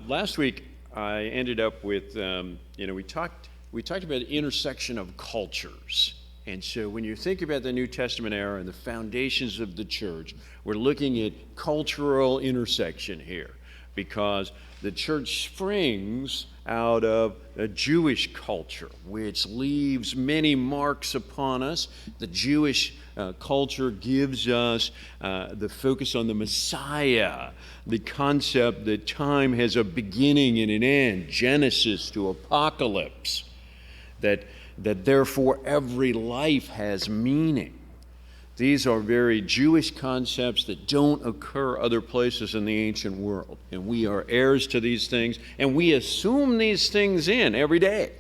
Last week I ended up with, we talked about the intersection of cultures. And so when you think about the New Testament era and the foundations of the church, we're looking at cultural intersection here because the church springs out of a Jewish culture, which leaves many marks upon us. The Jewish culture gives us the focus on the Messiah, the concept that time has a beginning and an end, Genesis to Apocalypse, that therefore every life has meaning. These are very Jewish concepts that don't occur other places in the ancient world. And we are heirs to these things, and we assume these things in every day.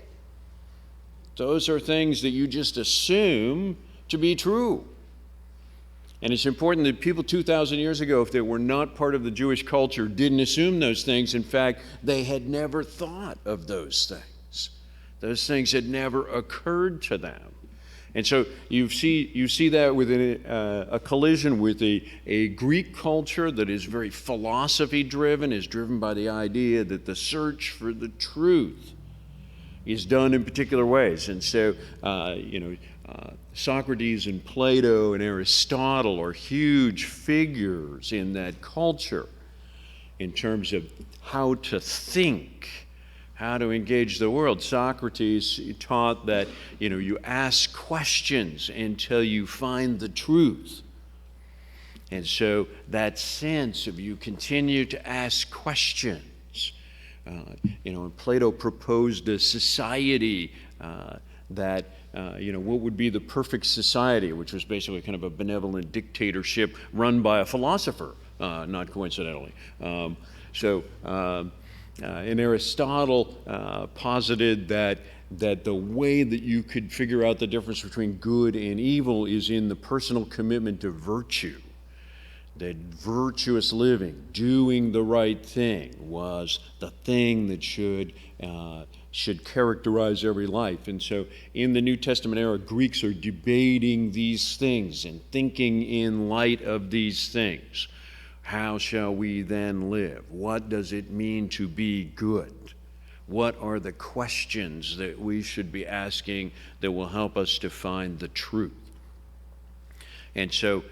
Those are things that you just assume to be true. And it's important that people 2,000 years ago, if they were not part of the Jewish culture, didn't assume those things. In fact, they had never thought of those things. Those things had never occurred to them. And so you see that with a collision with a Greek culture that is very philosophy-driven, is driven by the idea that the search for the truth is done in particular ways. And so, Socrates and Plato and Aristotle are huge figures in that culture in terms of how to think, how to engage the world. Socrates taught that, you ask questions until you find the truth. And so that sense of you continue to ask questions. And Plato proposed a society that, what would be the perfect society, which was basically kind of a benevolent dictatorship run by a philosopher, not coincidentally. And Aristotle posited that the way that you could figure out the difference between good and evil is in the personal commitment to virtue. That virtuous living, doing the right thing, was the thing that should characterize every life. And so in the New Testament era, Greeks are debating these things and thinking in light of these things. How shall we then live? What does it mean to be good? What are the questions that we should be asking that will help us to find the truth? And so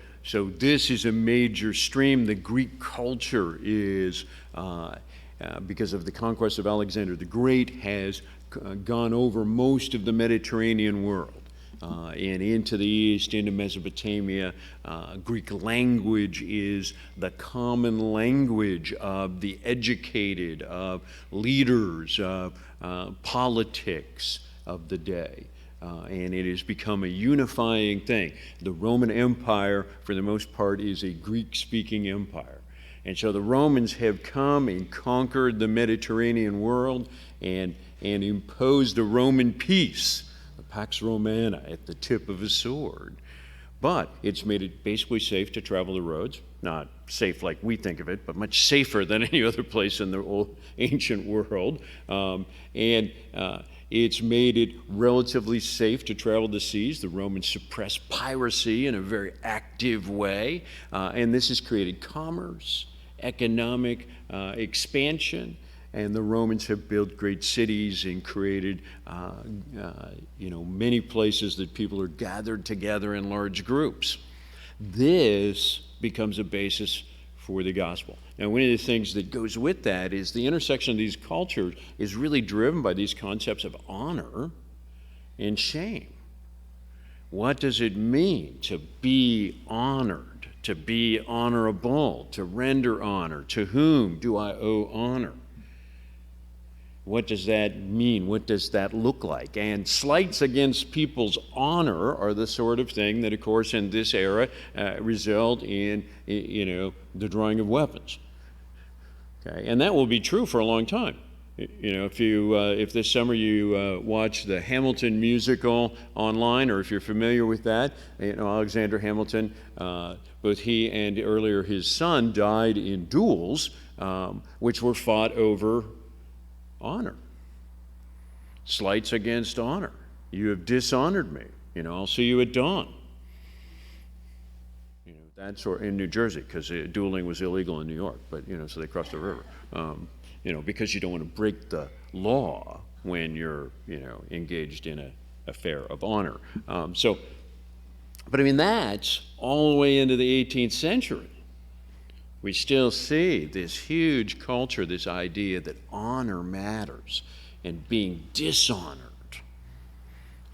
this is a major stream. The Greek culture is, because of the conquest of Alexander the Great, has gone over most of the Mediterranean world. And into the east, into Mesopotamia. Greek language is the common language of the educated, of leaders, of politics of the day. And it has become a unifying thing. The Roman Empire, for the most part, is a Greek-speaking empire. And so the Romans have come and conquered the Mediterranean world and imposed a Roman peace, Pax Romana, at the tip of a sword. But it's made it basically safe to travel the roads. Not safe like we think of it, but much safer than any other place in the old ancient world. It's made it relatively safe to travel the seas. The Romans suppressed piracy in a very active way. And this has created commerce, economic expansion. And the Romans have built great cities and created, many places that people are gathered together in large groups. This becomes a basis for the gospel. Now, one of the things that goes with that is the intersection of these cultures is really driven by these concepts of honor and shame. What does it mean to be honored, to be honorable, to render honor? To whom do I owe honor? What does that mean? What does that look like? And slights against people's honor are the sort of thing that, of course, in this era result in, the drawing of weapons. Okay, and that will be true for a long time. If this summer you watch the Hamilton musical online, or if you're familiar with that, Alexander Hamilton, both he and earlier his son died in duels, which were fought over honor. Slights against honor. You have dishonored me. I'll see you at dawn. That's in New Jersey, because dueling was illegal in New York, but so they crossed the river. because you don't want to break the law when you're, engaged in an affair of honor. But I mean, that's all the way into the 18th century. We still see this huge culture, this idea that honor matters, and being dishonored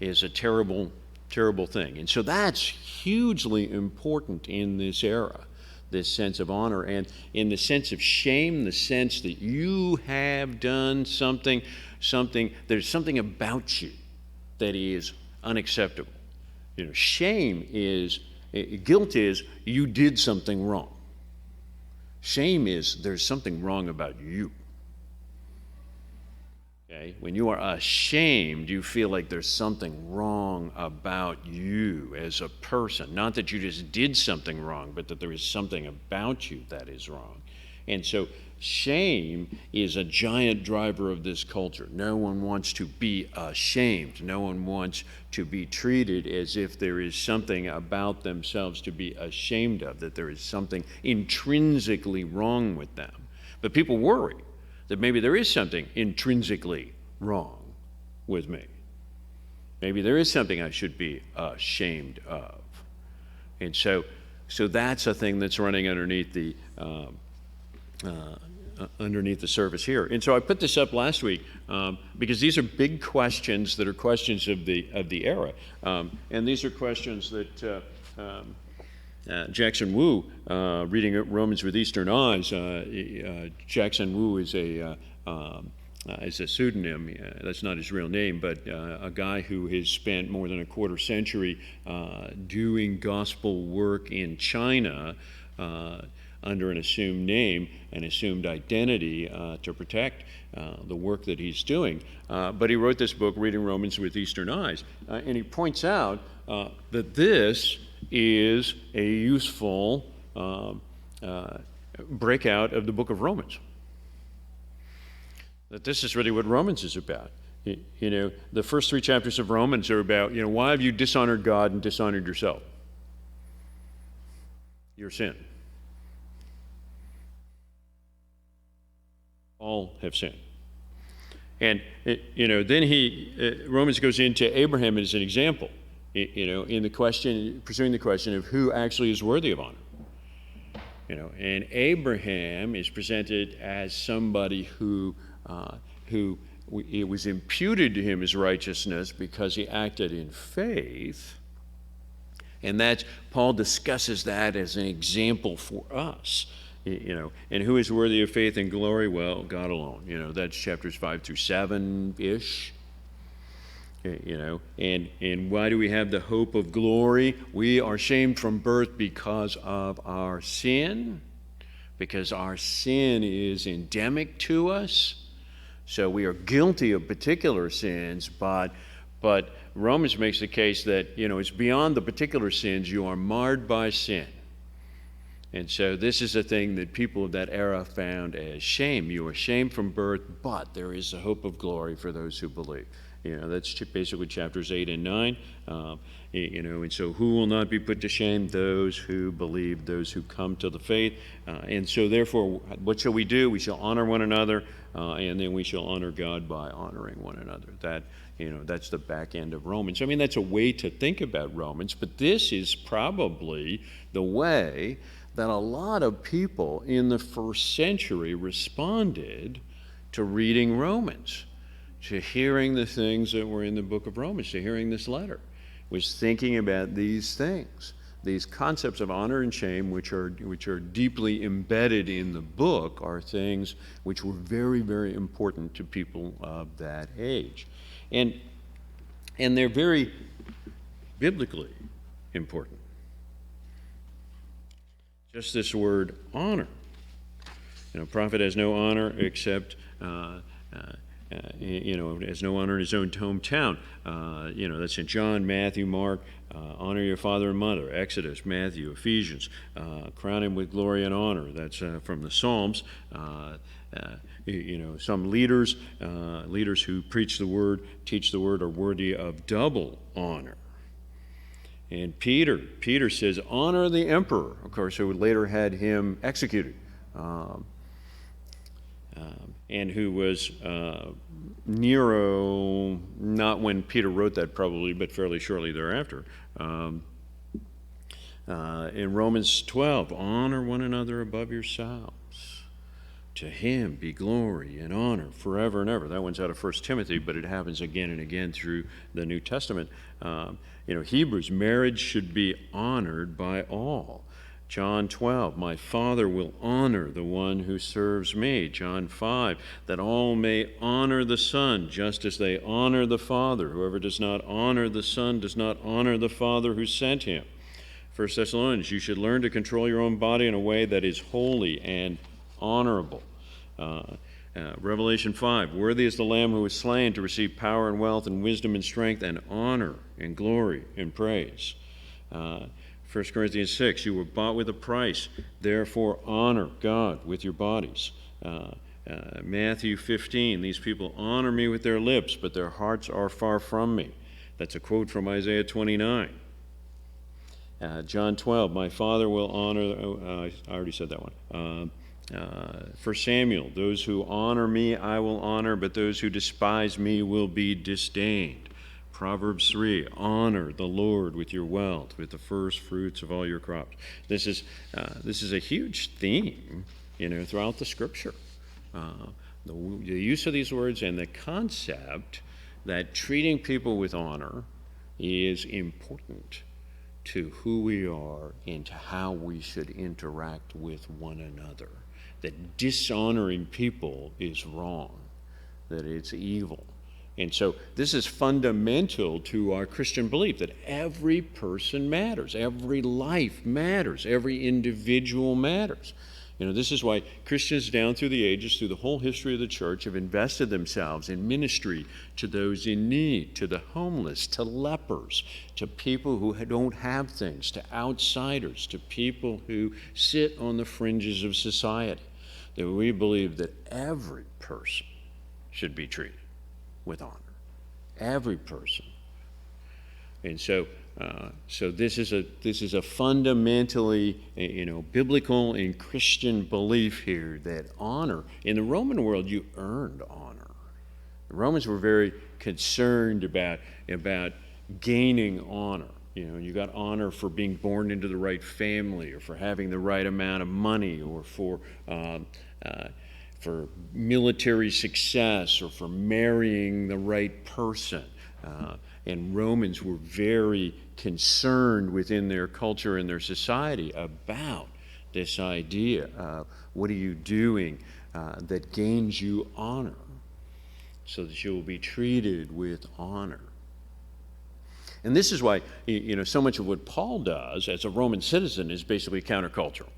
is a terrible, terrible thing. And so that's hugely important in this era, this sense of honor, and in the sense of shame, the sense that you have done something, there's something about you that is unacceptable. Guilt is you did something wrong. Shame is there's something wrong about you. Okay? When you are ashamed, you feel like there's something wrong about you as a person. Not that you just did something wrong, but that there is something about you that is wrong. And so shame is a giant driver of this culture. No one wants to be ashamed. No one wants to be treated as if there is something about themselves to be ashamed of, that there is something intrinsically wrong with them. But people worry that maybe there is something intrinsically wrong with me. Maybe there is something I should be ashamed of. And so that's a thing that's running underneath the surface here. And so I put this up last week because these are big questions that are questions of the era. And these are questions that Jackson Wu, reading Romans with Eastern Eyes, Jackson Wu is a pseudonym. That's not his real name, but a guy who has spent more than a quarter century doing gospel work in China under an assumed name, an assumed identity to protect the work that he's doing. But he wrote this book, Reading Romans with Eastern Eyes, and he points out that this is a useful breakout of the book of Romans. That this is really what Romans is about. The first 3 chapters of Romans are about, why have you dishonored God and dishonored yourself? Your sin. All have sinned. And, then Romans goes into Abraham as an example, in the question, pursuing the question of who actually is worthy of honor. And Abraham is presented as somebody who it was imputed to him as righteousness because he acted in faith. And Paul discusses that as an example for us. And who is worthy of faith and glory? Well, God alone. That's chapters 5 through 7-ish. And why do we have the hope of glory? We are shamed from birth because of our sin, because our sin is endemic to us. So we are guilty of particular sins, but Romans makes the case that, it's beyond the particular sins. You are marred by sin. And so this is a thing that people of that era found as shame. You are shamed from birth, but there is a hope of glory for those who believe. That's basically chapters 8 and 9. And so who will not be put to shame? Those who believe, those who come to the faith. And so therefore, what shall we do? We shall honor one another, and then we shall honor God by honoring one another. That's the back end of Romans. I mean, that's a way to think about Romans, but this is probably the way that a lot of people in the first century responded to reading Romans, to hearing the things that were in the book of Romans, to hearing this letter, was thinking about these things, these concepts of honor and shame, which are deeply embedded in the book, are things which were very, very important to people of that age. And they're very biblically important. Just this word honor. Prophet has no honor except, has no honor in his own hometown. That's in John, Matthew, Mark. Honor your father and mother. Exodus, Matthew, Ephesians. Crown him with glory and honor. That's from the Psalms. Some leaders who preach the word, teach the word, are worthy of double honor. And Peter says, honor the emperor, of course, who later had him executed. and who was Nero, not when Peter wrote that probably, but fairly shortly thereafter. In Romans 12, honor one another above yourselves. To him be glory and honor forever and ever. That one's out of 1 Timothy, but it happens again and again through the New Testament. Hebrews, marriage should be honored by all. John 12, my Father will honor the one who serves me. John 5, that all may honor the Son, just as they honor the Father. Whoever does not honor the Son does not honor the Father who sent him. 1 Thessalonians, you should learn to control your own body in a way that is holy and honorable. Revelation 5, worthy is the Lamb who was slain to receive power and wealth and wisdom and strength and honor and glory and praise. 1 Corinthians 6, you were bought with a price, therefore honor God with your bodies. Matthew 15, these people honor me with their lips, but their hearts are far from me. That's a quote from Isaiah 29. John 12, my Father will honor, I already said that one. 1 Samuel, those who honor me I will honor, but those who despise me will be disdained. Proverbs 3, honor the Lord with your wealth, with the first fruits of all your crops. This is a huge theme, throughout the Scripture. The use of these words and the concept that treating people with honor is important to who we are and to how we should interact with one another. That dishonoring people is wrong, that it's evil. And so this is fundamental to our Christian belief that every person matters, every life matters, every individual matters. This is why Christians down through the ages, through the whole history of the church, have invested themselves in ministry to those in need, to the homeless, to lepers, to people who don't have things, to outsiders, to people who sit on the fringes of society. That we believe that every person should be treated with honor. Every person. And so this is a fundamentally, biblical and Christian belief here that honor, in the Roman world, you earned honor. The Romans were very concerned about gaining honor. You got honor for being born into the right family, or for having the right amount of money, or for military success, or for marrying the right person. And Romans were very concerned within their culture and their society about this idea of what are you doing that gains you honor, so that you will be treated with honor. And this is why, so much of what Paul does as a Roman citizen is basically countercultural.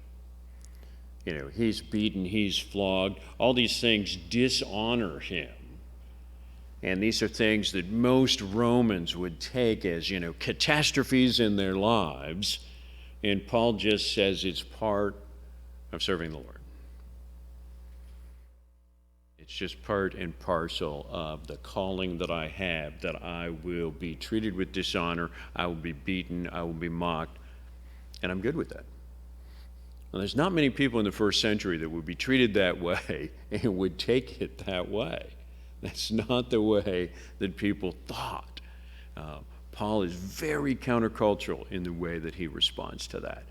He's beaten, he's flogged. All these things dishonor him. And these are things that most Romans would take as, catastrophes in their lives. And Paul just says it's part of serving the Lord. It's just part and parcel of the calling that I have, that I will be treated with dishonor, I will be beaten, I will be mocked, and I'm good with that. Now, there's not many people in the first century that would be treated that way and would take it that way. That's not the way that people thought. Paul is very countercultural in the way that he responds to that.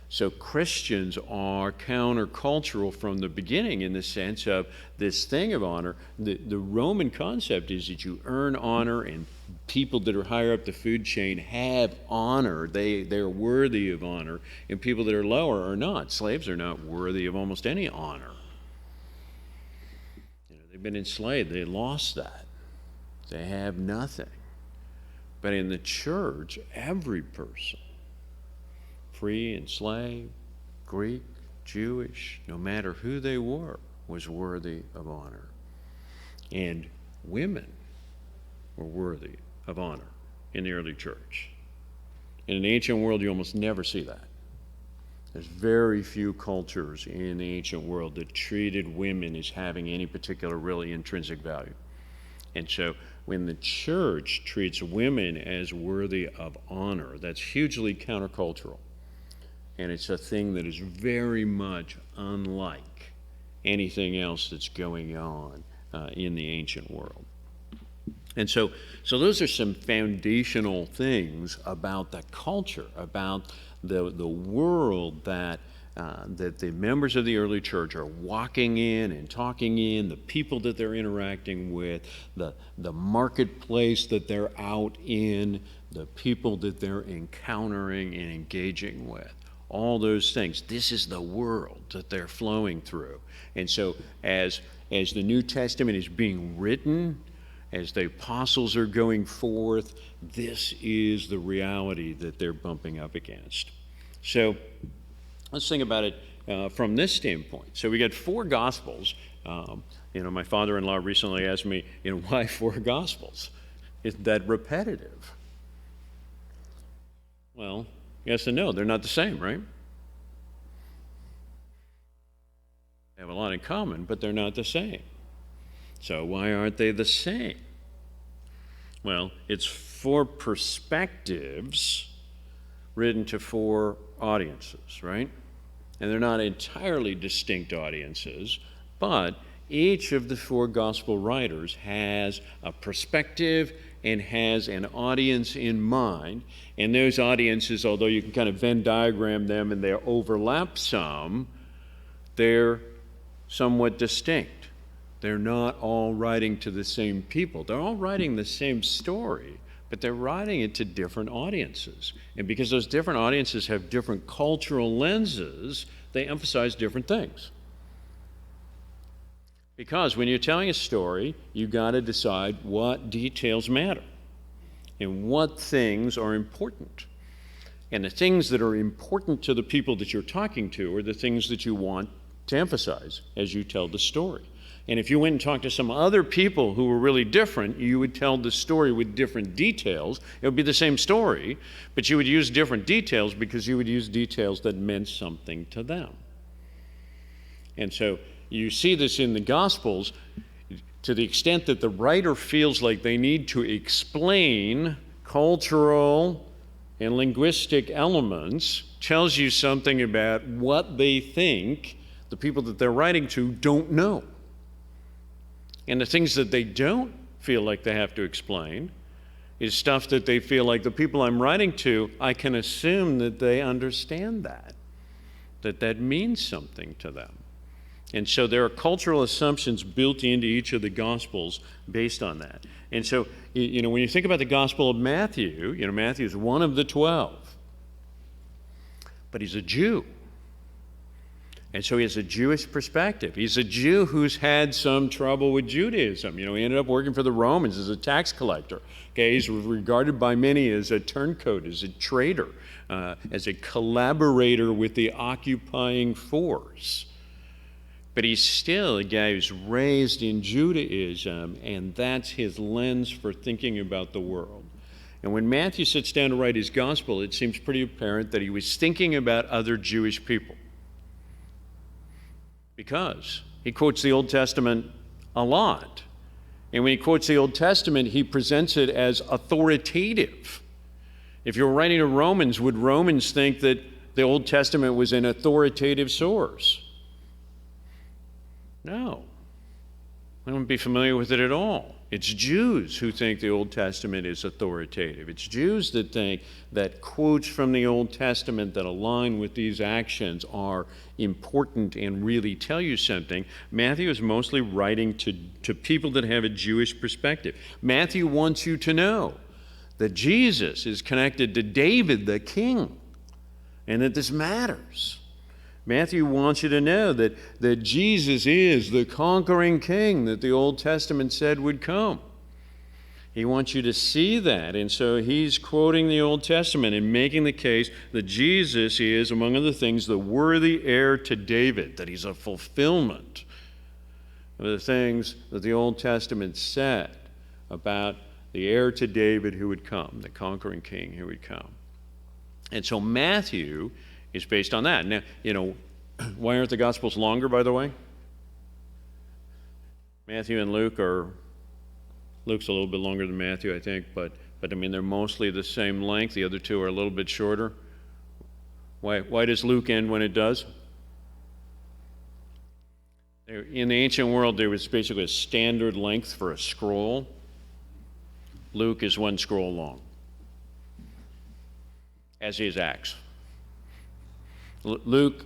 So Christians are countercultural from the beginning, in the sense of this thing of honor. The Roman concept is that you earn honor, and people that are higher up the food chain have honor. They're worthy of honor, and people that are lower are not. Slaves are not worthy of almost any honor. They've been enslaved. They lost that. They have nothing. But in the church, every person, free and slave, Greek, Jewish, no matter who they were, was worthy of honor. And women were worthy of honor in the early church. In the ancient world, you almost never see that. There's very few cultures in the ancient world that treated women as having any particular really intrinsic value. And so when the church treats women as worthy of honor, that's hugely countercultural. And it's a thing that is very much unlike anything else that's going on in the ancient world. And so those are some foundational things about the culture, about the world that the members of the early church are walking in and talking in, the people that they're interacting with, the marketplace that they're out in, the people that they're encountering and engaging with. All those things. This is the world that they're flowing through. And so as the New Testament is being written, as the apostles are going forth, this is the reality that they're bumping up against. So let's think about it from this standpoint. So we got 4 Gospels. My father-in-law recently asked me, why 4 Gospels? Is that repetitive? Well, yes and no. They're not the same, right? They have a lot in common, but they're not the same. So why aren't they the same? Well, it's 4 perspectives written to 4 audiences, right? And they're not entirely distinct audiences, but each of the 4 gospel writers has a perspective and has an audience in mind. And those audiences, although you can kind of Venn diagram them and they overlap some, they're somewhat distinct. They're not all writing to the same people. They're all writing the same story, but they're writing it to different audiences. And because those different audiences have different cultural lenses, they emphasize different things. Because when you're telling a story, you've got to decide what details matter and what things are important. And the things that are important to the people that you're talking to are the things that you want to emphasize as you tell the story. And if you went and talked to some other people who were really different, you would tell the story with different details. It would be the same story, but you would use different details because you would use details that meant something to them. And so you see this in the Gospels to the extent that the writer feels like they need to explain cultural and linguistic elements, tells you something about what they think the people that they're writing to don't know. And the things that they don't feel like they have to explain is stuff that they feel like the people I'm writing to, I can assume that they understand that means something to them. And so there are cultural assumptions built into each of the Gospels based on that. And so, when you think about the Gospel of Matthew, Matthew is one of the 12, but he's a Jew. And so he has a Jewish perspective. He's a Jew who's had some trouble with Judaism. He ended up working for the Romans as a tax collector. Okay, he's regarded by many as a turncoat, as a traitor, as a collaborator with the occupying force. But he's still a guy who's raised in Judaism, and that's his lens for thinking about the world. And when Matthew sits down to write his gospel, it seems pretty apparent that he was thinking about other Jewish people. Because he quotes the Old Testament a lot. And when he quotes the Old Testament, he presents it as authoritative. If you were writing to Romans, would Romans think that the Old Testament was an authoritative source? No. We wouldn't be familiar with it at all. It's Jews who think the Old Testament is authoritative. It's Jews that think that quotes from the Old Testament that align with these actions are important and really tell you something. Matthew is mostly writing to people that have a Jewish perspective. Matthew wants you to know that Jesus is connected to David the king and that this matters. Matthew wants you to know that Jesus is the conquering king that the Old Testament said would come. He wants you to see that, and so he's quoting the Old Testament and making the case that Jesus is, among other things, the worthy heir to David, that he's a fulfillment of the things that the Old Testament said about the heir to David who would come, the conquering king who would come. And so Matthew is based on that. Now, why aren't the Gospels longer, by the way? Matthew and Luke's a little bit longer than Matthew, I think, but they're mostly the same length. The other two are a little bit shorter. Why does Luke end when it does? In the ancient world, there was basically a standard length for a scroll. Luke is one scroll long, as is Acts. Luke,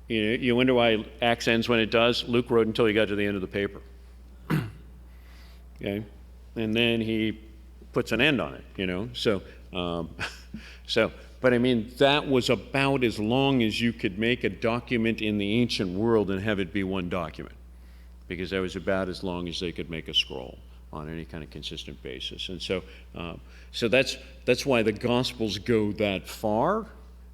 you wonder why Acts ends when it does? Luke wrote until he got to the end of the paper. Okay? And then he puts an end on it, So, but I mean, that was about as long as you could make a document in the ancient world and have it be one document, because that was about as long as they could make a scroll on any kind of consistent basis. And so, that's why the Gospels go that far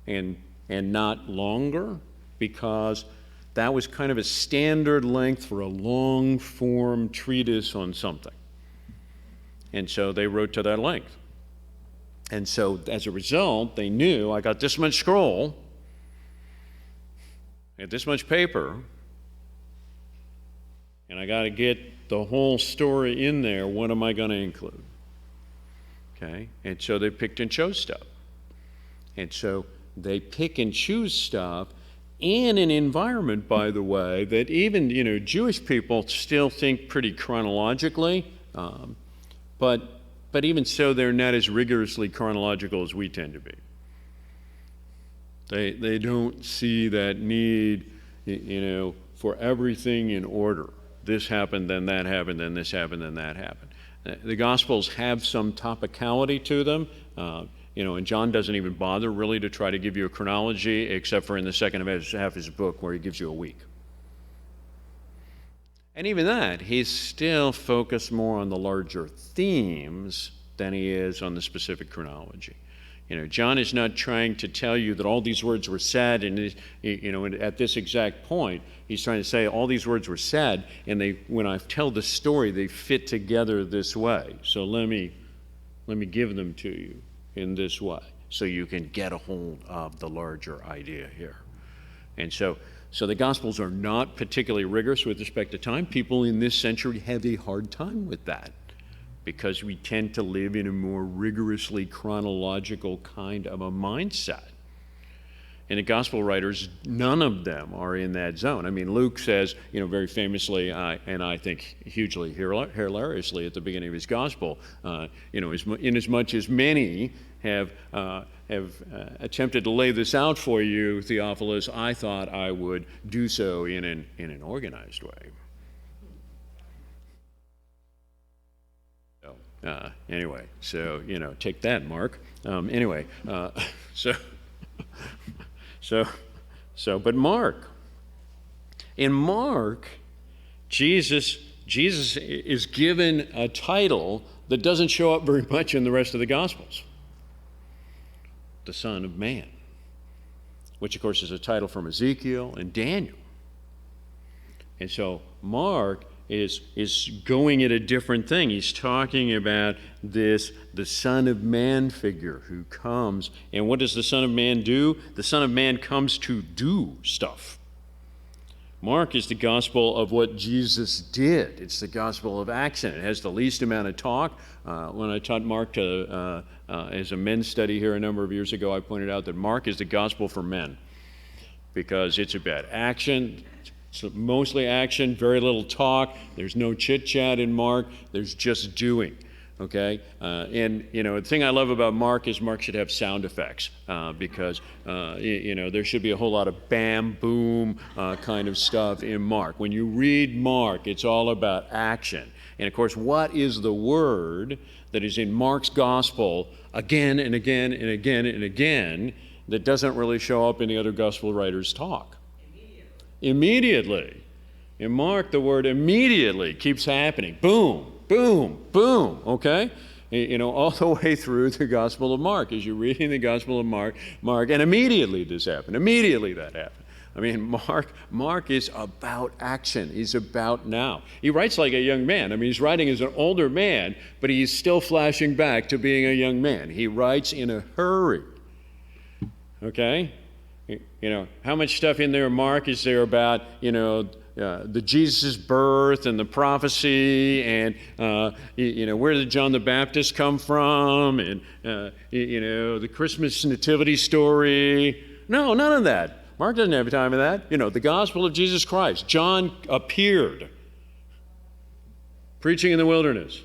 and not longer, because that was kind of a standard length for a long-form treatise on something. And so they wrote to that length. And so as a result, they knew, I got this much scroll, I got this much paper, and I got to get the whole story in there. What am I going to include? Okay? And so they picked and chose stuff. And so they pick and choose stuff in an environment, by the way, that even, Jewish people still think pretty chronologically, but even so, they're not as rigorously chronological as we tend to be. They don't see that need, for everything in order. This happened, then that happened, then this happened, then that happened. The Gospels have some topicality to them, and John doesn't even bother really to try to give you a chronology, except for in the second half of his book where he gives you a week. And even that, he's still focused more on the larger themes than he is on the specific chronology. John is not trying to tell you that all these words were said, and at this exact point, he's trying to say all these words were said, and when I tell the story, they fit together this way. So let me give them to you in this way, so you can get a hold of the larger idea here. And so the Gospels are not particularly rigorous with respect to time. People in this century have a hard time with that, because we tend to live in a more rigorously chronological kind of a mindset. And the Gospel writers, none of them are in that zone. I mean, Luke says, very famously, and I think hugely hilariously at the beginning of his Gospel, inasmuch as many have attempted to lay this out for you, Theophilus, I thought I would do so in an organized way. Anyway, so take that, Mark. But Mark, in Mark, Jesus is given a title that doesn't show up very much in the rest of the Gospels. The Son of Man, which of course is a title from Ezekiel and Daniel. And so Mark is going at a different thing. He's talking about the Son of Man figure who comes. And what does the Son of Man do? The Son of Man comes to do stuff. Mark is the gospel of what Jesus did. It's the gospel of action. It has the least amount of talk. When I taught Mark as a men's study here a number of years ago, I pointed out that Mark is the gospel for men, because it's about action. So mostly action, very little talk. There's no chit-chat in Mark. There's just doing, okay? And, the thing I love about Mark is Mark should have sound effects, because, there should be a whole lot of bam, boom kind of stuff in Mark. When you read Mark, it's all about action. And, of course, what is the word that is in Mark's gospel again and again and again and again that doesn't really show up in the other gospel writers' talk? Immediately. In Mark, the word immediately keeps happening. Boom, boom, boom, okay? All the way through the Gospel of Mark, as you're reading the Gospel of Mark, and immediately this happened. Immediately that happened. I mean, Mark is about action. He's about now. He writes like a young man. I mean, he's writing as an older man, but he's still flashing back to being a young man. He writes in a hurry, okay? How much stuff in there, Mark, is there about, the Jesus' birth and the prophecy and, where did John the Baptist come from and, the Christmas nativity story? No, none of that. Mark doesn't have time for that. The gospel of Jesus Christ. John appeared, preaching in the wilderness.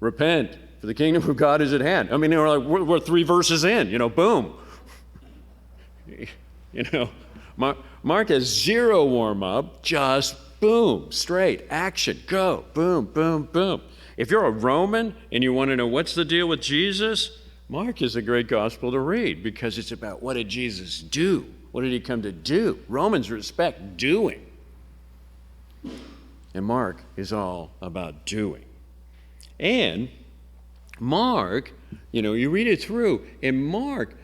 Repent, for the kingdom of God is at hand. I mean, we're 3 verses in, boom. Mark has 0 warm-up, just boom, straight, action, go, boom, boom, boom. If you're a Roman and you want to know what's the deal with Jesus, Mark is a great gospel to read because it's about what did Jesus do? What did he come to do? Romans respect doing. And Mark is all about doing. And Mark, you read it through, and Mark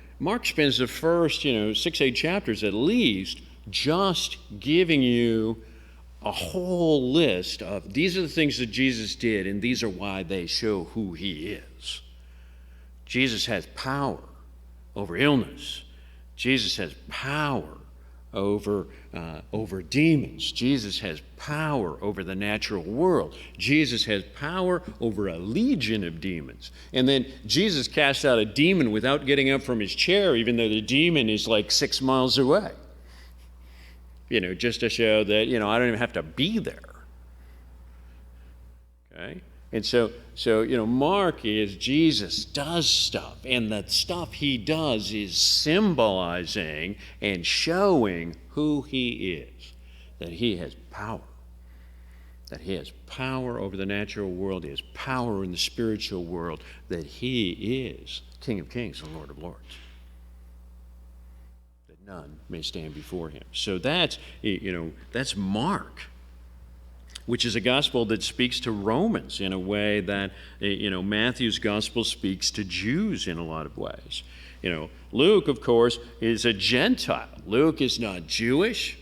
spends the first, 6-8 chapters at least just giving you a whole list of these are the things that Jesus did, and these are why they show who he is. Jesus has power over illness. Jesus has power over demons. Jesus has power over the natural world. Jesus has power over a legion of demons. And then Jesus casts out a demon without getting up from his chair, even though the demon is like 6 miles away. Just to show that, I don't even have to be there. Okay? And so, Mark is Jesus does stuff, and the stuff he does is symbolizing and showing who he is, that he has power, that he has power over the natural world, he has power in the spiritual world, that he is King of Kings and Lord of Lords, that none may stand before him. So that's Mark, which is a gospel that speaks to Romans in a way that, Matthew's gospel speaks to Jews in a lot of ways. Luke, of course, is a Gentile. Luke is not Jewish.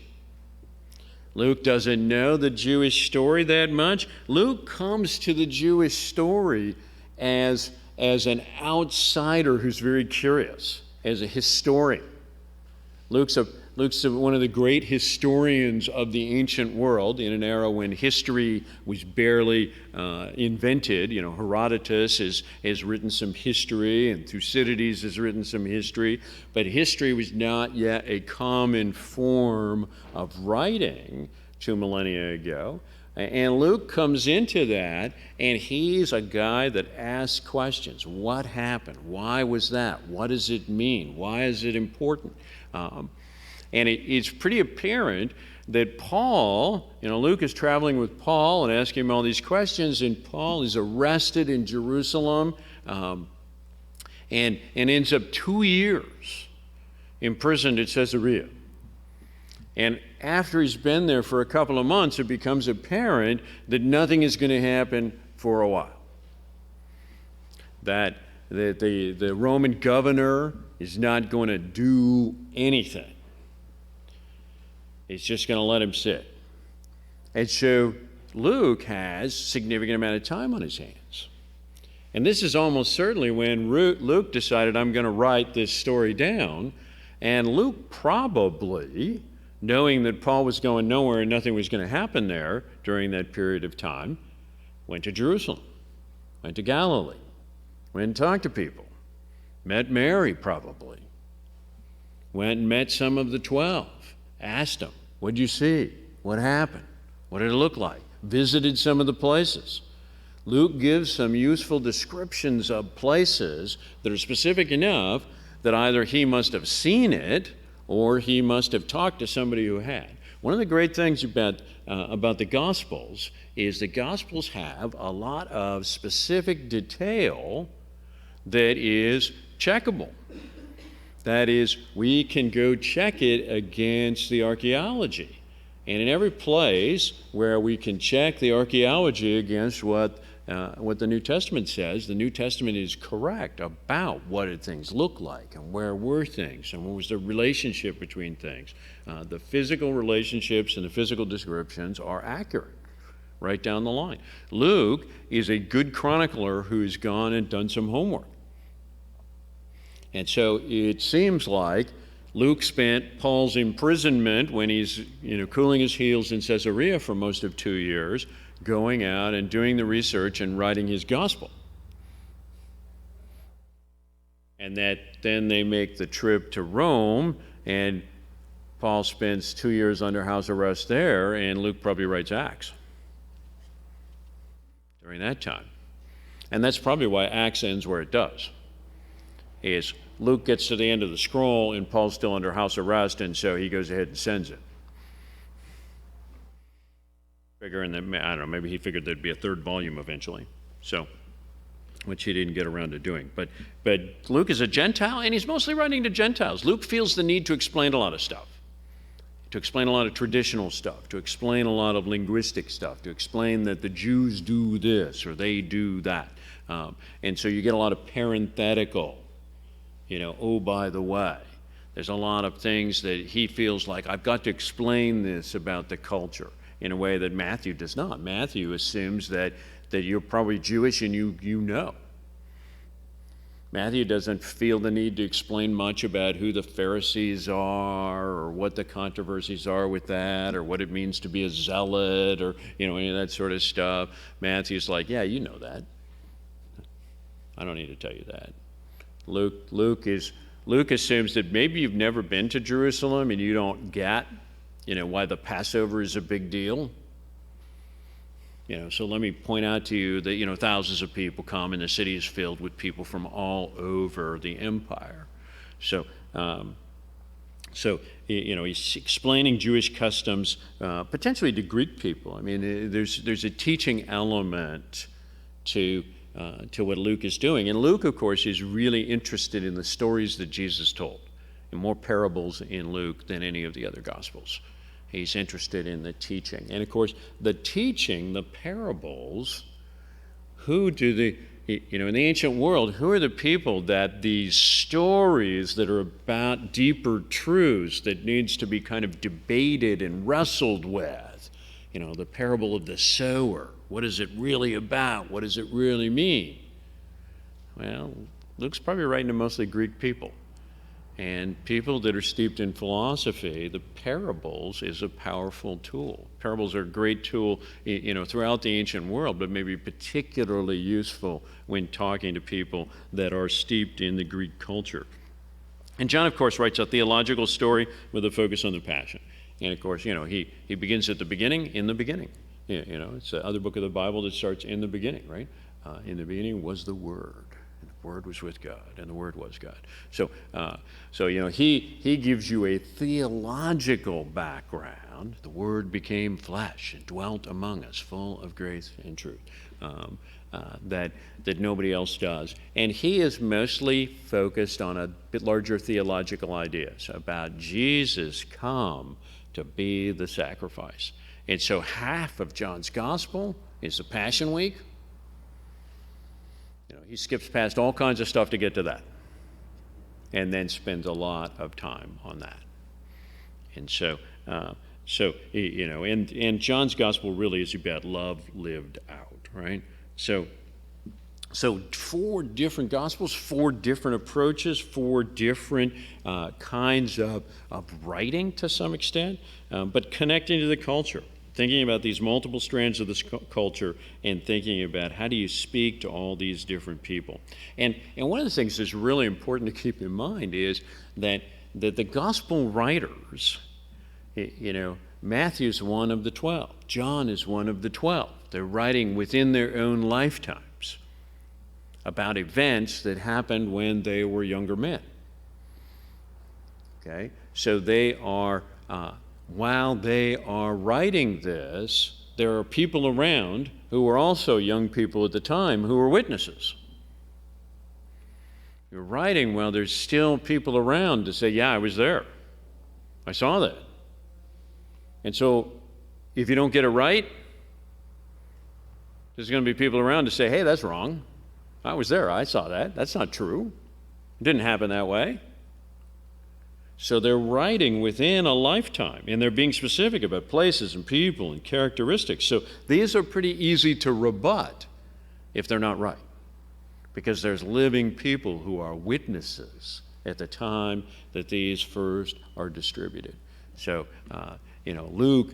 Luke doesn't know the Jewish story that much. Luke comes to the Jewish story as an outsider who's very curious, as a historian. Luke's one of the great historians of the ancient world in an era when history was barely invented. Herodotus has written some history, and Thucydides has written some history, but history was not yet a common form of writing 2 millennia ago. And Luke comes into that, and he's a guy that asks questions. What happened? Why was that? What does it mean? Why is it important? And it's pretty apparent that Paul, Luke is traveling with Paul and asking him all these questions, and Paul is arrested in Jerusalem and ends up 2 years imprisoned at Caesarea. And after he's been there for a couple of months, it becomes apparent that nothing is going to happen for a while. That the Roman governor is not going to do anything. It's just going to let him sit. And so Luke has a significant amount of time on his hands. And this is almost certainly when Luke decided, I'm going to write this story down. And Luke probably, knowing that Paul was going nowhere and nothing was going to happen there during that period of time, went to Jerusalem, went to Galilee, went and talked to people, met Mary probably, went and met some of the 12. Asked them, what'd you see? What happened? What did it look like? Visited some of the places. Luke gives some useful descriptions of places that are specific enough that either he must have seen it or he must have talked to somebody who had. One of the great things about the Gospels is the Gospels have a lot of specific detail that is checkable. That is, we can go check it against the archaeology. And in every place where we can check the archaeology against what the New Testament says, the New Testament is correct about what did things look like and where were things and what was the relationship between things. The physical relationships and the physical descriptions are accurate right down the line. Luke is a good chronicler who's gone and done some homework. And so it seems like Luke spent Paul's imprisonment when he's cooling his heels in Caesarea for most of 2 years, going out and doing the research and writing his gospel. And that then they make the trip to Rome, And Paul spends 2 years under house arrest there, and Luke probably writes Acts during that time. And that's probably why Acts ends where it does, is Luke gets to the end of the scroll, and Paul's still under house arrest, and so he goes ahead and sends it. Figuring that, I don't know, maybe he figured there'd be a third volume eventually, so, which he didn't get around to doing. But Luke is a Gentile, and he's mostly writing to Gentiles. Luke feels the need to explain a lot of stuff, to explain a lot of traditional stuff, to explain a lot of linguistic stuff, to explain that the Jews do this or they do that. And so you get a lot of parenthetical, oh, by the way. There's a lot of things that he feels like, I've got to explain this about the culture in a way that Matthew does not. Matthew assumes that you're probably Jewish and you know. Matthew doesn't feel the need to explain much about who the Pharisees are or what the controversies are with that or what it means to be a zealot or any of that sort of stuff. Matthew's like, yeah, you know that. I don't need to tell you that. Luke assumes that maybe you've never been to Jerusalem and you don't get why the Passover is a big deal. So let me point out to you that, thousands of people come and the city is filled with people from all over the empire. So he's explaining Jewish customs potentially to Greek people. I mean, there's a teaching element to what Luke is doing. And Luke, of course, is really interested in the stories that Jesus told, and more parables in Luke than any of the other Gospels. He's interested in the teaching. And of course, the teaching, the parables, in the ancient world, who are the people that these stories that are about deeper truths that needs to be kind of debated and wrestled with? The parable of the sower. What is it really about? What does it really mean? Well, Luke's probably writing to mostly Greek people. And people that are steeped in philosophy, the parables is a powerful tool. Parables are a great tool, throughout the ancient world, but maybe particularly useful when talking to people that are steeped in the Greek culture. And John, of course, writes a theological story with a focus on the Passion. And of course, he begins at the beginning, in the beginning. It's the other book of the Bible that starts in the beginning, right? In the beginning was the Word. Word was with God, and the Word was God. So he gives you a theological background. The Word became flesh and dwelt among us, full of grace and truth, that nobody else does. And he is mostly focused on a bit larger theological ideas about Jesus come to be the sacrifice. And so half of John's Gospel is the Passion Week. He skips past all kinds of stuff to get to that, and then spends a lot of time on that. And and John's Gospel really is about love lived out, right? So 4 different Gospels, 4 different approaches, 4 different kinds of writing to some extent, but connecting to the culture. Thinking about these multiple strands of this culture and thinking about how do you speak to all these different people. And one of the things that's really important to keep in mind is that the gospel writers, Matthew's one of the 12. John is one of the 12. They're writing within their own lifetimes about events that happened when they were younger men. Okay? So they are... while they are writing this, there are people around who were also young people at the time who were witnesses. You're writing while there's still people around to say, yeah, I was there. I saw that. And so if you don't get it right, there's going to be people around to say, hey, that's wrong. I was there. I saw that. That's not true. It didn't happen that way. So they're writing within a lifetime, and they're being specific about places and people and characteristics. So these are pretty easy to rebut if they're not right, because there's living people who are witnesses at the time that these first are distributed. So, Luke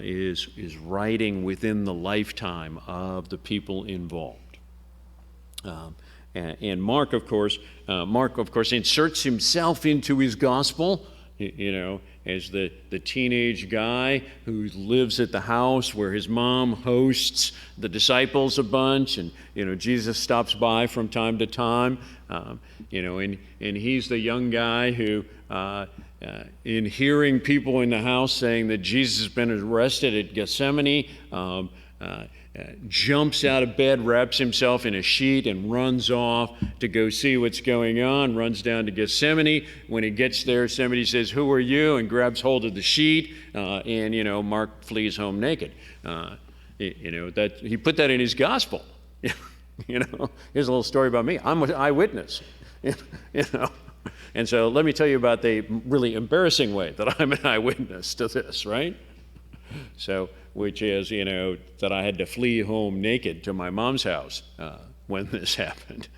is writing within the lifetime of the people involved. And Mark, of course, inserts himself into his gospel. as the teenage guy who lives at the house where his mom hosts the disciples a bunch, and Jesus stops by from time to time, and he's the young guy who, in hearing people in the house saying that Jesus has been arrested at Gethsemane, jumps out of bed, wraps himself in a sheet, and runs off to go see what's going on, runs down to Gethsemane. When he gets there, somebody says, "Who are you?" and grabs hold of the sheet, and Mark flees home naked. That he put that in his gospel. Here's a little story about me. I'm an eyewitness. And so let me tell you about the really embarrassing way that I'm an eyewitness to this, right? So, which is, that I had to flee home naked to my mom's house when this happened.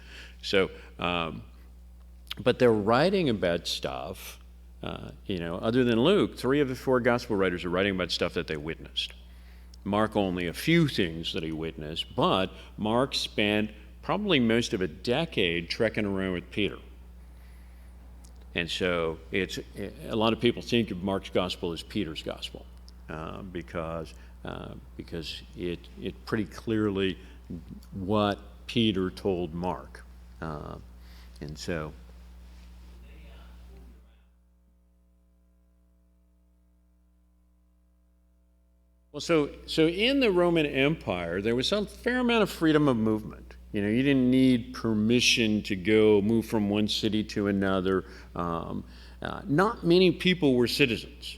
So, but they're writing about stuff, other than Luke, 3 of the 4 gospel writers are writing about stuff that they witnessed. Mark only a few things that he witnessed, but Mark spent probably most of a decade trekking around with Peter. And so a lot of people think of Mark's gospel as Peter's gospel. Because it pretty clearly what Peter told Mark, and so. Well, so in the Roman Empire, there was a fair amount of freedom of movement. You didn't need permission to move from one city to another. Not many people were citizens.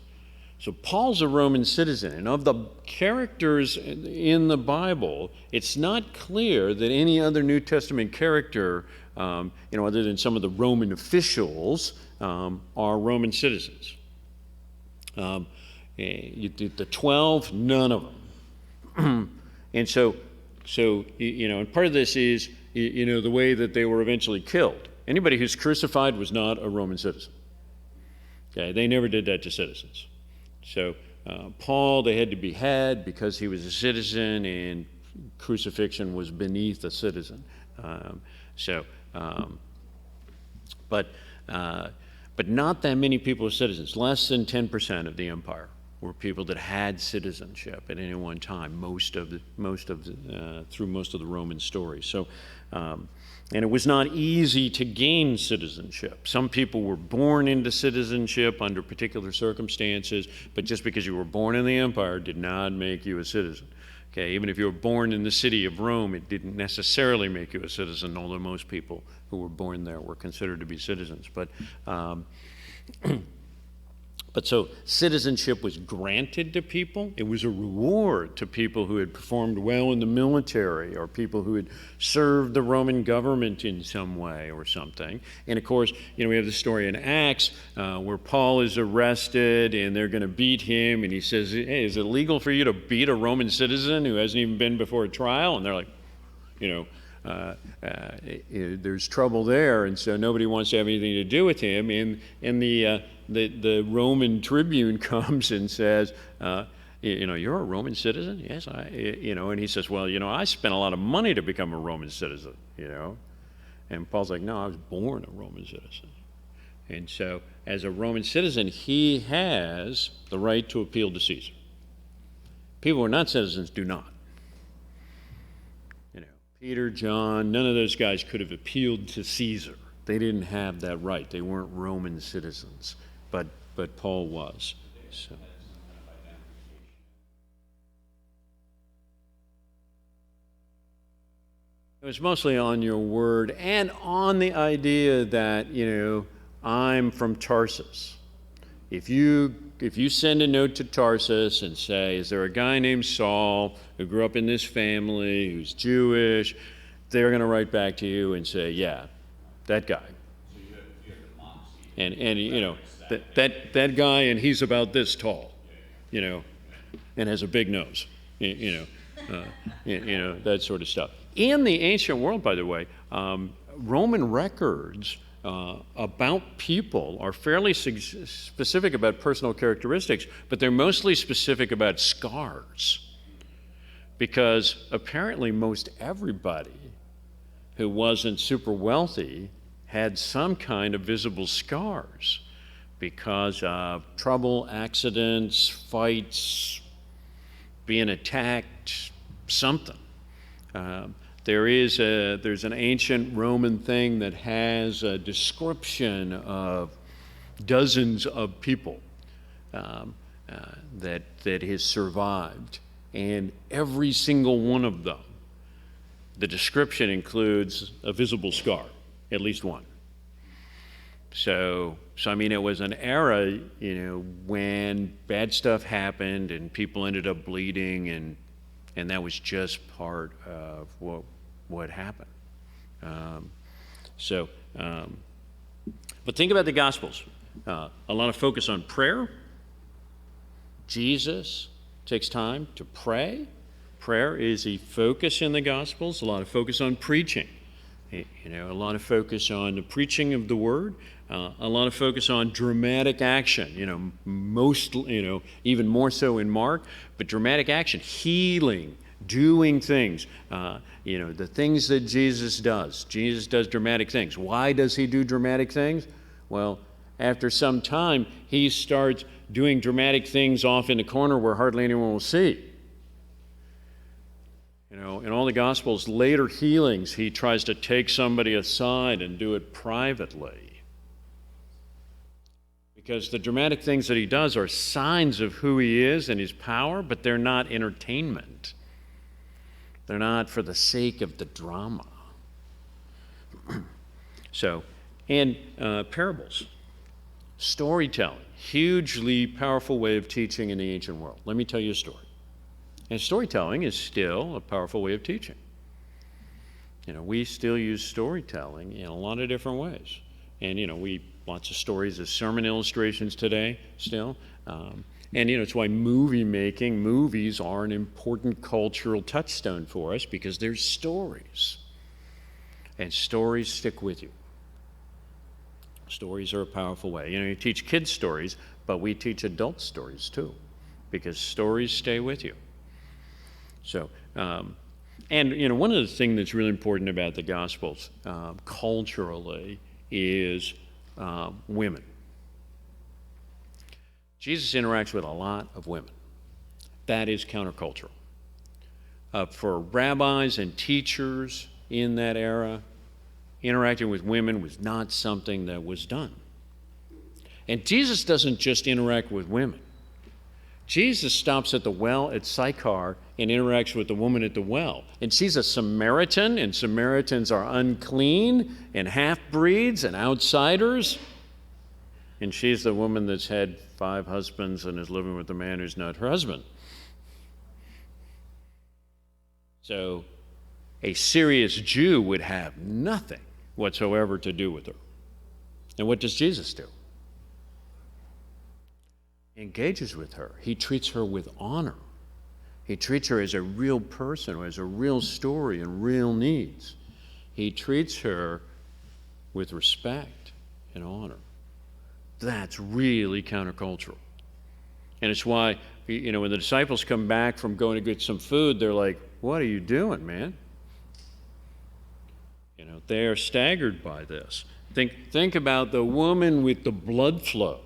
So Paul's a Roman citizen, and of the characters in the Bible, it's not clear that any other New Testament character, other than some of the Roman officials, are Roman citizens. The 12, none of them. And so and part of this is, the way that they were eventually killed. Anybody who's crucified was not a Roman citizen. Okay, they never did that to citizens. So Paul, they had to behead because he was a citizen, and crucifixion was beneath a citizen. But not that many people were citizens. Less than 10% of the empire were people that had citizenship at any one time. Through most of the Roman stories. So. And it was not easy to gain citizenship. Some people were born into citizenship under particular circumstances, but just because you were born in the empire did not make you a citizen. Okay, even if you were born in the city of Rome, it didn't necessarily make you a citizen, although most people who were born there were considered to be citizens. But so citizenship was granted to people. It was a reward to people who had performed well in the military, or people who had served the Roman government in some way or something. And of course, we have the story in Acts where Paul is arrested and they're going to beat him, and he says, "Hey, is it legal for you to beat a Roman citizen who hasn't even been before a trial?" And they're like, there's trouble there, and so nobody wants to have anything to do with him. And the Roman tribune comes and says, "You're a Roman citizen?" "Yes, and he says, "Well, I spent a lot of money to become a Roman citizen." And Paul's like, "No, I was born a Roman citizen." And so, as a Roman citizen, he has the right to appeal to Caesar. People who are not citizens do not. Peter, John, none of those guys could have appealed to Caesar. They didn't have that right. They weren't Roman citizens, but Paul was. So. It was mostly on your word and on the idea that, I'm from Tarsus. If you send a note to Tarsus and say, "Is there a guy named Saul who grew up in this family who's Jewish?" they're going to write back to you and say, "Yeah, that guy." And that guy, and he's about this tall, and has a big nose, that sort of stuff. In the ancient world, by the way, Roman records about people are fairly specific about personal characteristics, but they're mostly specific about scars, because apparently most everybody who wasn't super wealthy had some kind of visible scars. because of trouble, accidents, fights, being attacked, something. There's an ancient Roman thing that has a description of dozens of people that has survived, and every single one of them, the description includes a visible scar, at least one. So I mean, it was an era, when bad stuff happened and people ended up bleeding, and that was just part of what happened. But think about the Gospels. A lot of focus on prayer. Jesus takes time to pray. Prayer is a focus in the Gospels. A lot of focus on preaching. A lot of focus on the preaching of the Word. A lot of focus on dramatic action. Even more so in Mark. But dramatic action, healing, doing things. The things that Jesus does. Jesus does dramatic things. Why does he do dramatic things? Well, after some time, he starts doing dramatic things off in the corner where hardly anyone will see. In all the Gospels, later healings, he tries to take somebody aside and do it privately. Because the dramatic things that he does are signs of who he is and his power, but they're not entertainment. They're not for the sake of the drama. And parables. Storytelling, hugely powerful way of teaching in the ancient world. Let me tell you a story. And storytelling is still a powerful way of teaching. We still use storytelling in a lot of different ways. And, lots of stories as sermon illustrations today still. It's why movies are an important cultural touchstone for us, because there's stories. And stories stick with you. Stories are a powerful way. You teach kids stories, but we teach adult stories too, because stories stay with you. One of the things that's really important about the Gospels culturally is women. Jesus interacts with a lot of women. That is countercultural. For rabbis and teachers in that era, interacting with women was not something that was done. And Jesus doesn't just interact with women. Jesus stops at the well at Sychar and interacts with the woman at the well. And she's a Samaritan, and Samaritans are unclean and half-breeds and outsiders. And she's the woman that's had 5 husbands and is living with a man who's not her husband. So a serious Jew would have nothing whatsoever to do with her. And what does Jesus do? He engages with her. He treats her with honor. He treats her as a real person who has a real story and real needs. He treats her with respect and honor. That's really countercultural. And it's why, when the disciples come back from going to get some food, they're like, "What are you doing, man?" They are staggered by this. Think about the woman with the blood flow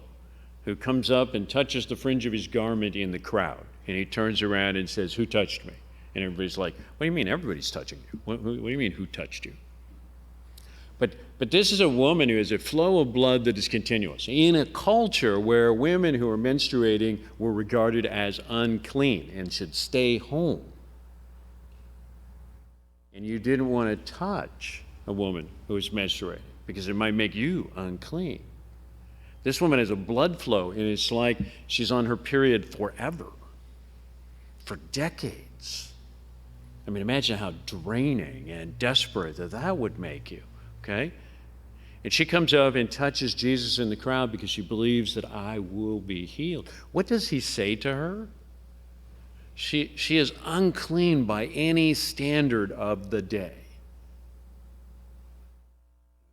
who comes up and touches the fringe of his garment in the crowd. And he turns around and says, "Who touched me?" And everybody's like, "What do you mean everybody's touching you? What do you mean who touched you?" But this is a woman who has a flow of blood that is continuous in a culture where women who are menstruating were regarded as unclean and should stay home. And you didn't want to touch a woman who is menstruating because it might make you unclean. This woman has a blood flow, and it's like she's on her period forever, for decades. I mean, imagine how draining and desperate that would make you, okay? And she comes up and touches Jesus in the crowd because she believes that I will be healed. What does he say to her? She is unclean by any standard of the day.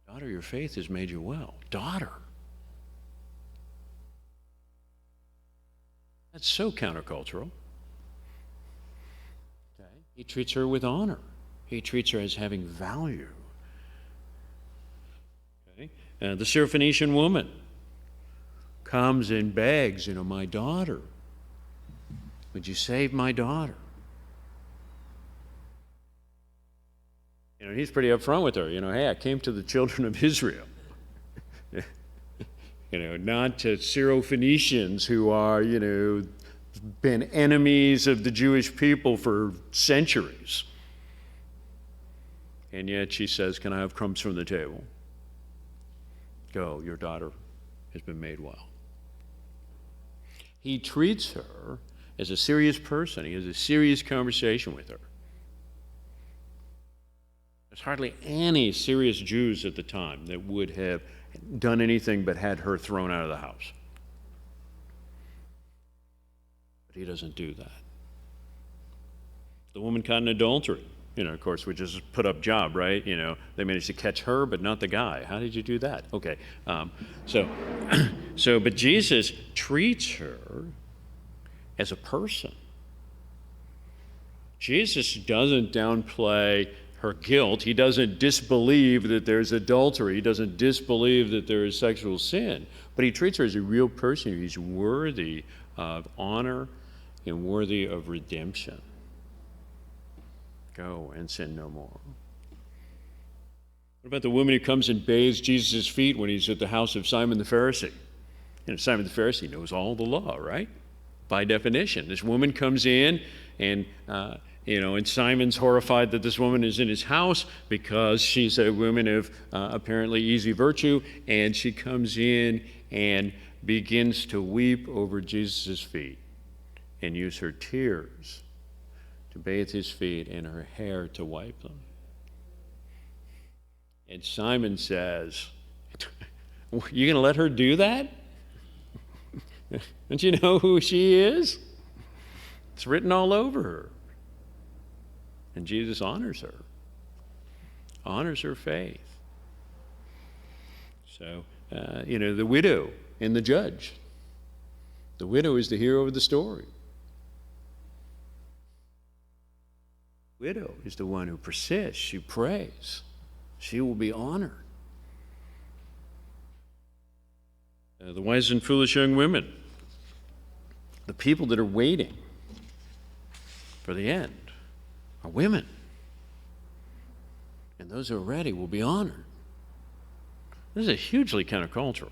Daughter, your faith has made you well. Daughter. That's so countercultural. Okay. He treats her with honor. He treats her as having value. Okay. The Syrophoenician woman comes and begs, my daughter, would you save my daughter? He's pretty upfront with her. Hey, I came to the children of Israel. Not to Syrophoenicians who are, been enemies of the Jewish people for centuries. And yet she says, can I have crumbs from the table? Go, your daughter has been made well. He treats her as a serious person. He has a serious conversation with her. There's hardly any serious Jews at the time that would have done anything but had her thrown out of the house. But he doesn't do that. The woman caught in adultery, of course, which is a put-up job, right? They managed to catch her, but not the guy. How did you do that? Okay, but Jesus treats her as a person. Jesus doesn't downplay her guilt. He doesn't disbelieve that there's adultery. He doesn't disbelieve that there is sexual sin. But he treats her as a real person who's worthy of honor and worthy of redemption. Go and sin no more. What about the woman who comes and bathes Jesus' feet when he's at the house of Simon the Pharisee? Simon the Pharisee knows all the law, right? By definition. This woman comes in and Simon's horrified that this woman is in his house because she's a woman of apparently easy virtue, and she comes in and begins to weep over Jesus' feet and use her tears to bathe his feet and her hair to wipe them. And Simon says, you going to let her do that? Don't you know who she is? It's written all over her. And Jesus honors her faith. So, the widow and the judge. The widow is the hero of the story. The widow is the one who persists. She prays. She will be honored. The wise and foolish young women. The people that are waiting for the end are women. And those who are ready will be honored. This is hugely countercultural.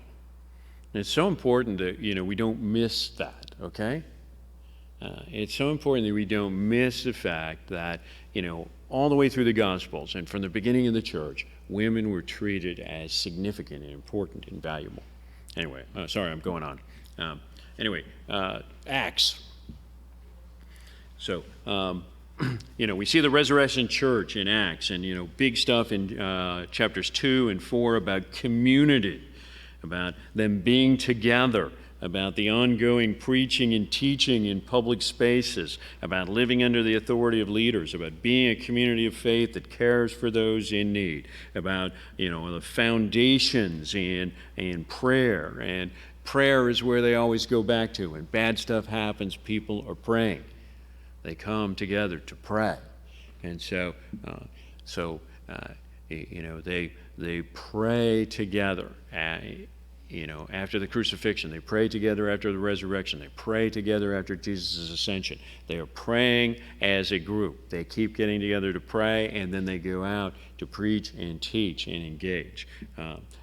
And it's so important that, we don't miss that, okay? It's so important that we don't miss the fact that, all the way through the Gospels and from the beginning of the church, women were treated as significant and important and valuable. Anyway, sorry, I'm going on. Acts. So, we see the resurrection church in Acts, and, big stuff in chapters 2 and 4 about community, about them being together, about the ongoing preaching and teaching in public spaces, about living under the authority of leaders, about being a community of faith that cares for those in need, about, the foundations in prayer. And prayer is where they always go back to. When bad stuff happens, people are praying. They come together to pray. And so they pray together. After the crucifixion, they pray together after the resurrection, they pray together after Jesus' ascension. They are praying as a group. They keep getting together to pray, and then they go out to preach and teach and engage.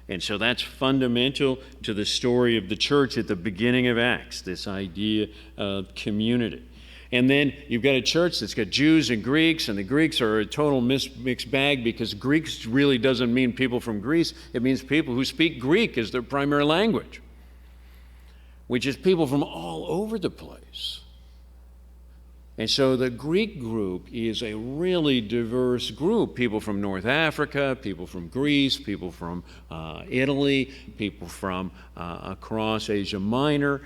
And so that's fundamental to the story of the church at the beginning of Acts, this idea of community. And then you've got a church that's got Jews and Greeks, and the Greeks are a total mixed bag because Greeks really doesn't mean people from Greece. It means people who speak Greek as their primary language, which is people from all over the place. And so the Greek group is a really diverse group. People from North Africa, people from Greece, people from Italy, people from across Asia Minor,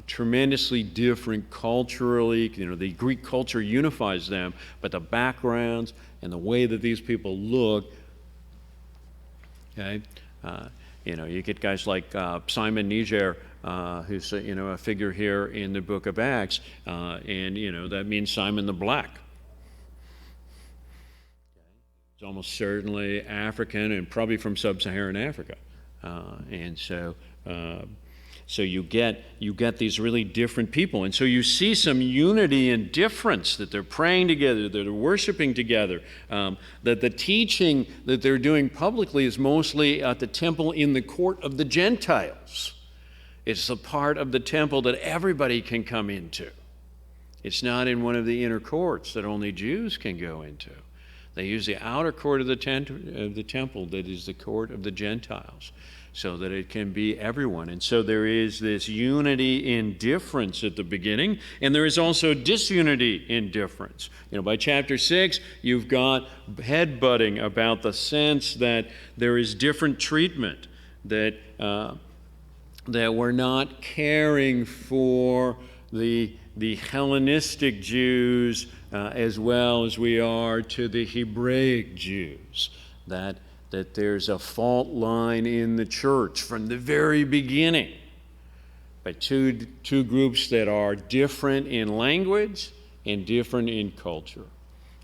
tremendously different culturally. The Greek culture unifies them, but the backgrounds and the way that these people look, okay? You get guys like Simon Niger, who's a figure here in the book of Acts, and that means Simon the Black. He's almost certainly African and probably from sub-Saharan Africa, and so So you get these really different people. And so you see some unity and difference, that they're praying together, that they're worshiping together, that the teaching that they're doing publicly is mostly at the temple in the court of the Gentiles. It's the part of the temple that everybody can come into. It's not in one of the inner courts that only Jews can go into. They use the outer court of the temple that is the court of the Gentiles, so that it can be everyone. And so there is this unity in difference at the beginning, and there is also disunity in difference. By chapter 6, you've got headbutting about the sense that there is different treatment, that we're not caring for the Hellenistic Jews as well as we are to the Hebraic Jews, that there's a fault line in the church from the very beginning by two groups that are different in language and different in culture.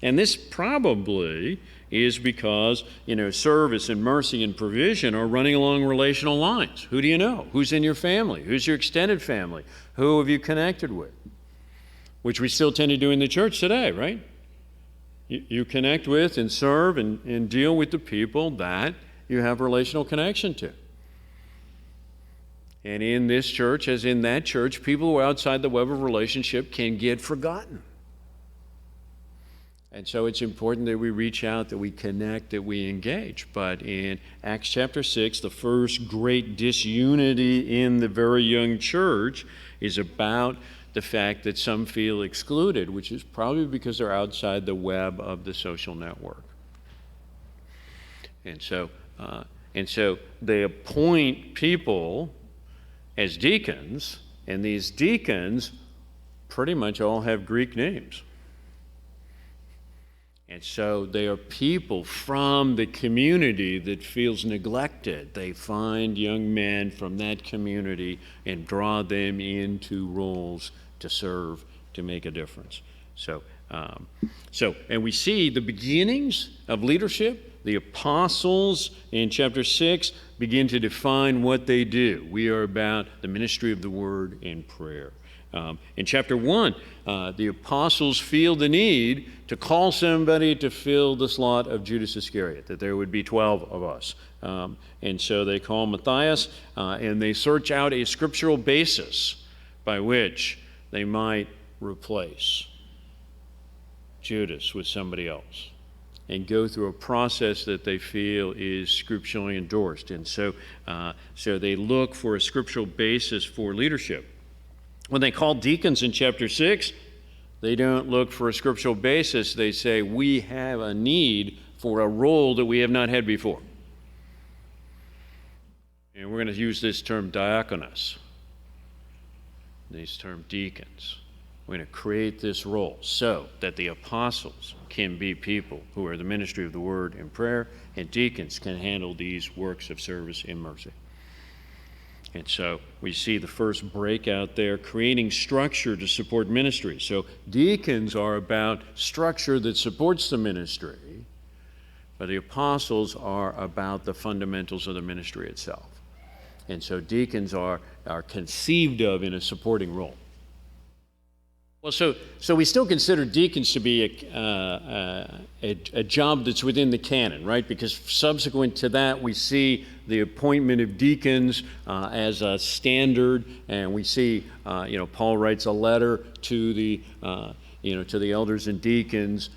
And this probably is because, service and mercy and provision are running along relational lines. Who do you know? Who's in your family? Who's your extended family? Who have you connected with? Which we still tend to do in the church today, right? You connect with and serve and deal with the people that you have relational connection to. And in this church, as in that church, people who are outside the web of relationship can get forgotten. And so it's important that we reach out, that we connect, that we engage. But in Acts chapter 6, the first great disunity in the very young church is about the fact that some feel excluded, which is probably because they're outside the web of the social network. And so they appoint people as deacons, and these deacons pretty much all have Greek names. And so they are people from the community that feels neglected. They find young men from that community and draw them into roles to serve, to make a difference. And we see the beginnings of leadership. The apostles in chapter 6 begin to define what they do. We are about the ministry of the word and prayer. In chapter 1, the apostles feel the need to call somebody to fill the slot of Judas Iscariot, that there would be 12 of us. And so they call Matthias, and they search out a scriptural basis by which they might replace Judas with somebody else and go through a process that they feel is scripturally endorsed. And so they look for a scriptural basis for leadership. When they call deacons in chapter 6, they don't look for a scriptural basis. They say, we have a need for a role that we have not had before. And we're going to use this term diakonos, this term deacons. We're going to create this role so that the apostles can be people who are the ministry of the word and prayer, and deacons can handle these works of service and mercy. And so we see the first breakout there, creating structure to support ministry. So deacons are about structure that supports the ministry, but the apostles are about the fundamentals of the ministry itself. And so deacons are conceived of in a supporting role. Well, so we still consider deacons to be a job that's within the canon, right? Because subsequent to that, we see the appointment of deacons as a standard, and we see, Paul writes a letter to the elders and deacons.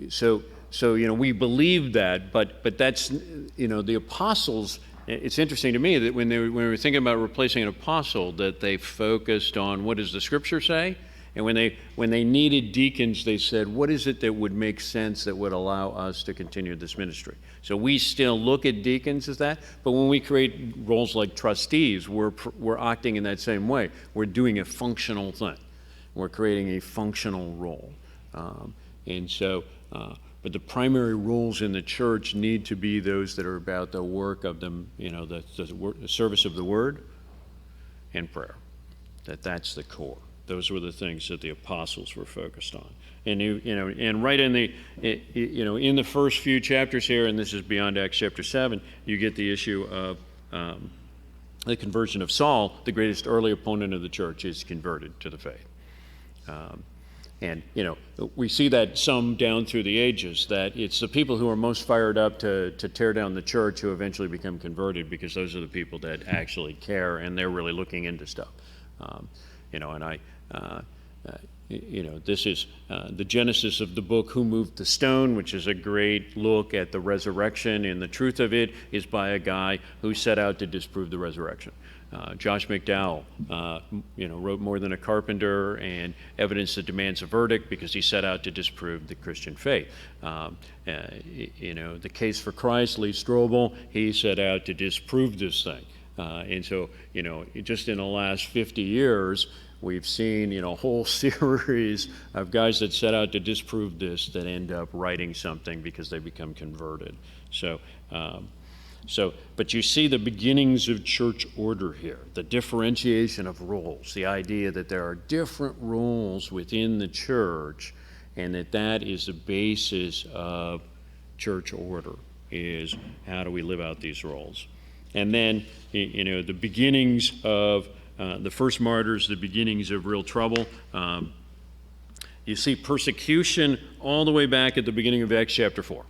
So we believe that, but that's, the apostles. It's interesting to me that when we were thinking about replacing an apostle, that they focused on what does the Scripture say, and when they needed deacons, they said, what is it that would make sense that would allow us to continue this ministry? So we still look at deacons as that, but when we create roles like trustees, we're acting in that same way. We're doing a functional thing. We're creating a functional role, But the primary roles in the church need to be those that are about the work of the service of the word and prayer. That's the core. Those were the things that the apostles were focused on. And right in the first few chapters here, and this is beyond Acts chapter 7, you get the issue the conversion of Saul, the greatest early opponent of the church, is converted to the faith. And, we see that some down through the ages, that it's the people who are most fired up to tear down the church who eventually become converted, because those are the people that actually care and they're really looking into stuff. This is the genesis of the book, Who Moved the Stone, which is a great look at the resurrection, and the truth of it is by a guy who set out to disprove the resurrection. Josh McDowell, wrote More Than a Carpenter and Evidence That Demands a Verdict, because he set out to disprove the Christian faith. The Case for Christ, Lee Strobel, he set out to disprove this thing. And so, just in the last 50 years, we've seen, a whole series of guys that set out to disprove this that end up writing something because they become converted. But you see the beginnings of church order here, the differentiation of roles, the idea that there are different roles within the church, and that is the basis of church order, is how do we live out these roles. And then, the beginnings of the first martyrs, the beginnings of real trouble. You see persecution all the way back at the beginning of Acts chapter 4.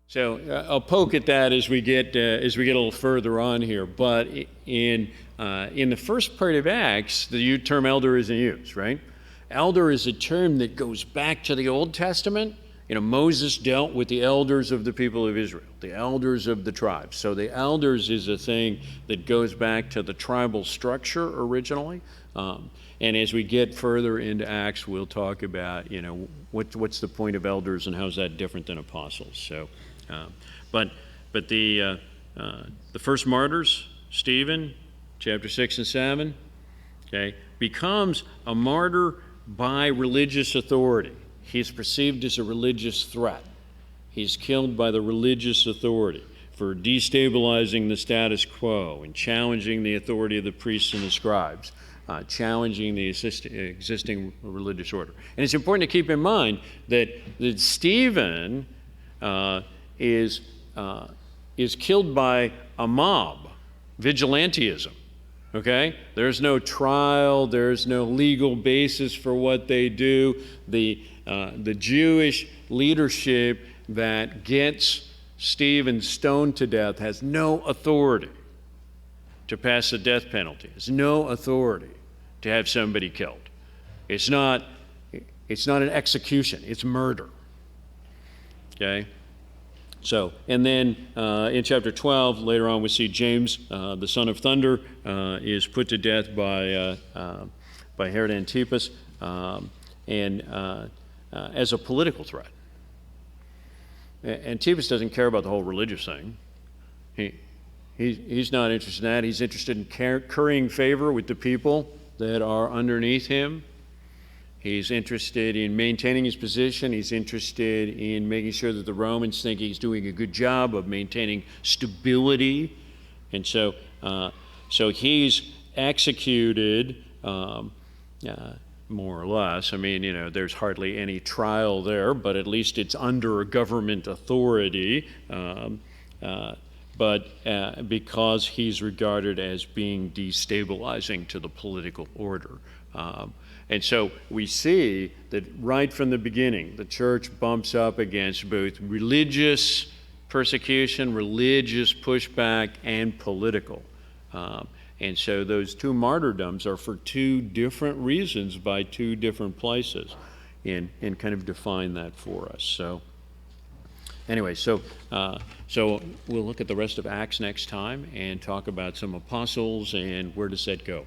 So I'll poke at that as we get a little further on here. But in the first part of Acts, the term elder isn't used, right? Elder is a term that goes back to the Old Testament. Moses dealt with the elders of the people of Israel, the elders of the tribes. So the elders is a thing that goes back to the tribal structure originally. And as we get further into Acts, we'll talk about, what's the point of elders and how is that different than apostles. So, but the first martyrs, Stephen, chapter 6 and 7, okay, becomes a martyr by religious authority. He's perceived as a religious threat. He's killed by the religious authority for destabilizing the status quo and challenging the authority of the priests and the scribes, challenging the existing religious order. And it's important to keep in mind that Stephen is killed by a mob, vigilantism. Okay? There's no trial, there's no legal basis for what they do. The Jewish leadership that gets Stephen stoned to death has no authority to pass the death penalty. Has no authority to have somebody killed. It's not an execution, it's murder. Okay? So, and then in chapter 12, later on, we see James, the son of thunder, is put to death by Herod Antipas, as a political threat. Antipas doesn't care about the whole religious thing. He's not interested in that. He's interested in currying favor with the people that are underneath him. He's interested in maintaining his position. He's interested in making sure that the Romans think he's doing a good job of maintaining stability. And so he's executed, more or less. I mean, there's hardly any trial there, but at least it's under a government authority. But because he's regarded as being destabilizing to the political order. And so we see that right from the beginning, the church bumps up against both religious persecution, religious pushback, and political. And so those two martyrdoms are for two different reasons by two different places, and kind of define that for us. So anyway, so we'll look at the rest of Acts next time and talk about some apostles and where does that go.